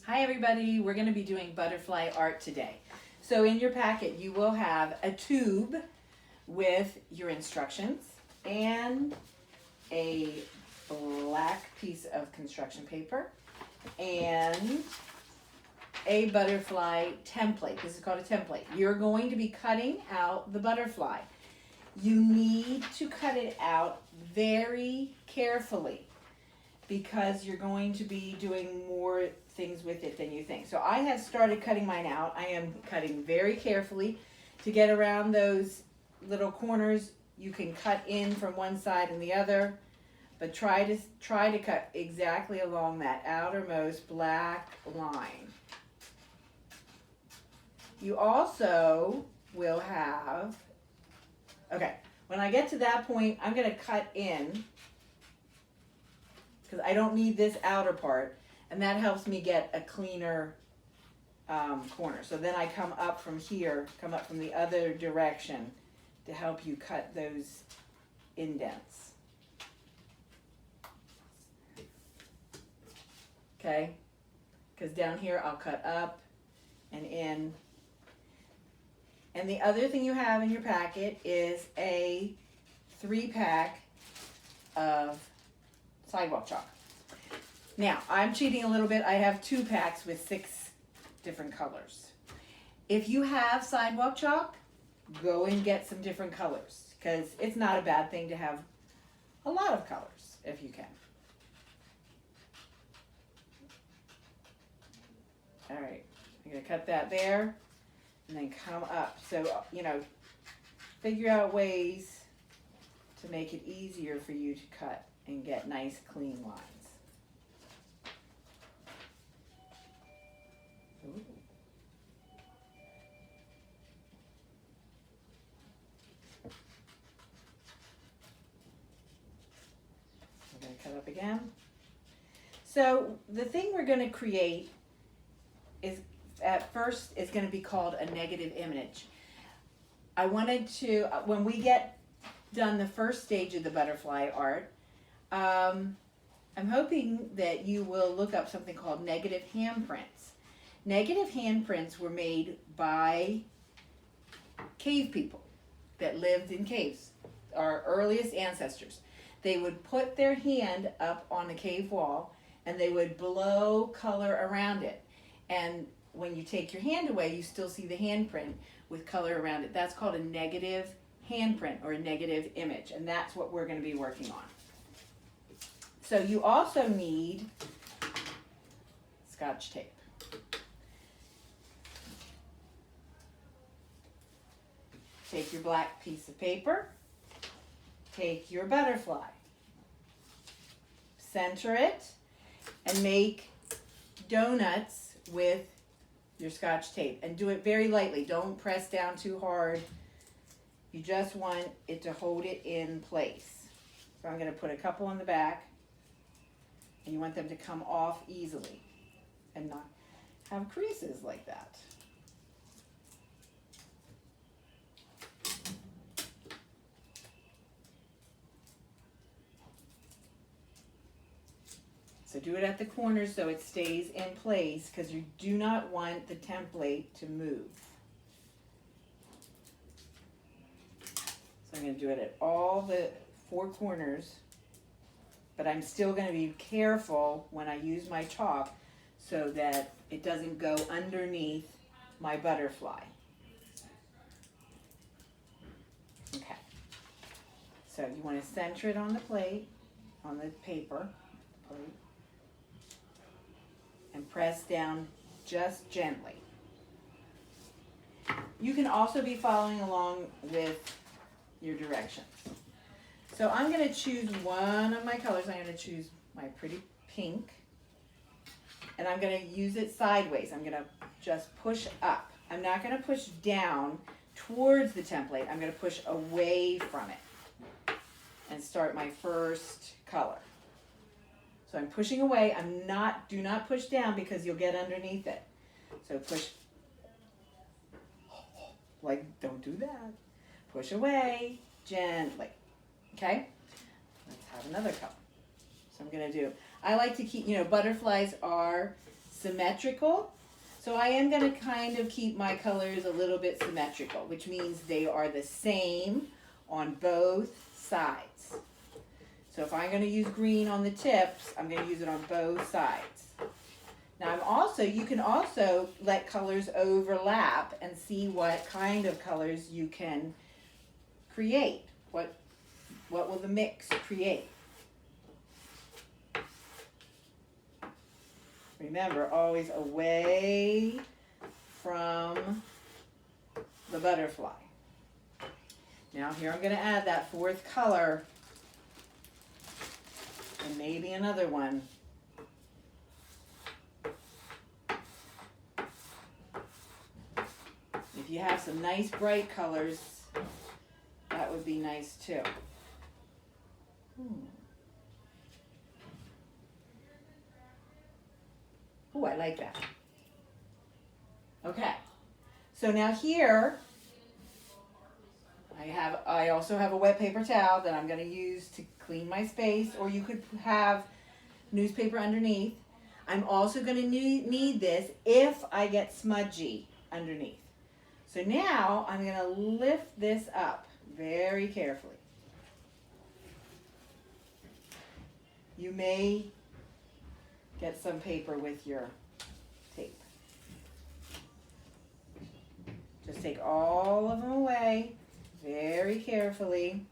Hi everybody, we're going to be doing butterfly art today. So in your packet you will have a tube with your instructions and a black piece of construction paper and a butterfly template. This is called a template. You're going to be cutting out the butterfly. You need to cut it out very carefully because you're going to be doing more things with it than you think. So I have started cutting mine out. I am cutting very carefully to get around those little corners. You can cut in from one side and the other, but try to cut exactly along that outermost black line. You also will have, okay, when I get to that point, I'm going to cut in because I don't need this outer part, and that helps me get a cleaner corner. So then I come up from here, come up from the other direction to help you cut those indents. Okay? Because down here I'll cut up and in. And the other thing you have in your packet is a 3-pack of sidewalk chalk. Now, I'm cheating a little bit. I have 2 packs with 6 different colors. If you have sidewalk chalk, go and get some different colors because it's not a bad thing to have a lot of colors if you can. All right, I'm going to cut that there and then come up. So, figure out ways to make it easier for you to cut and get nice clean lines. Ooh. I'm going to cut up again. So the thing we're going to create is at first is going to be called a negative image. I wanted to, when we get done the first stage of the butterfly art, I'm hoping that you will look up something called negative handprints. Negative handprints were made by cave people that lived in caves, our earliest ancestors. They would put their hand up on the cave wall and they would blow color around it. And when you take your hand away, you still see the handprint with color around it. That's called a negative handprint or a negative image, and that's what we're going to be working on. So you also need Scotch tape. Take your black piece of paper, take your butterfly, center it, and make donuts with your Scotch tape. And do it very lightly. Don't press down too hard. You just want it to hold it in place. So I'm going to put a couple on the back. And you want them to come off easily and not have creases like that. So do it at the corners so it stays in place because you do not want the template to move. So I'm going to do it at all the 4 corners, but I'm still going to be careful when I use my chalk so that it doesn't go underneath my butterfly. Okay. So you want to center it on the plate, on the paper plate, and press down just gently. You can also be following along with your directions. So I'm going to choose one of my colors. I'm going to choose my pretty pink, and I'm going to use it sideways. I'm going to just push up. I'm not going to push down towards the template. I'm going to push away from it and start my first color. So I'm pushing away. Do not push down because you'll get underneath it. So push, don't do that. Push away gently. Okay? Let's have another color. So I'm going to do, I like to keep, butterflies are symmetrical. So I am going to kind of keep my colors a little bit symmetrical, which means they are the same on both sides. So if I'm going to use green on the tips, I'm going to use it on both sides. Now you can also let colors overlap and see what kind of colors you can create. What will the mix create? Remember, always away from the butterfly. Now here I'm going to add that fourth color and maybe another one. If you have some nice bright colors, that would be nice too. Oh, I like that. Okay, so now here I also have a wet paper towel that I'm going to use to clean my space, or you could have newspaper underneath. I'm also going to need this if I get smudgy underneath. So now I'm going to lift this up very carefully. You may get some paper with your tape. Just take all of them away very carefully.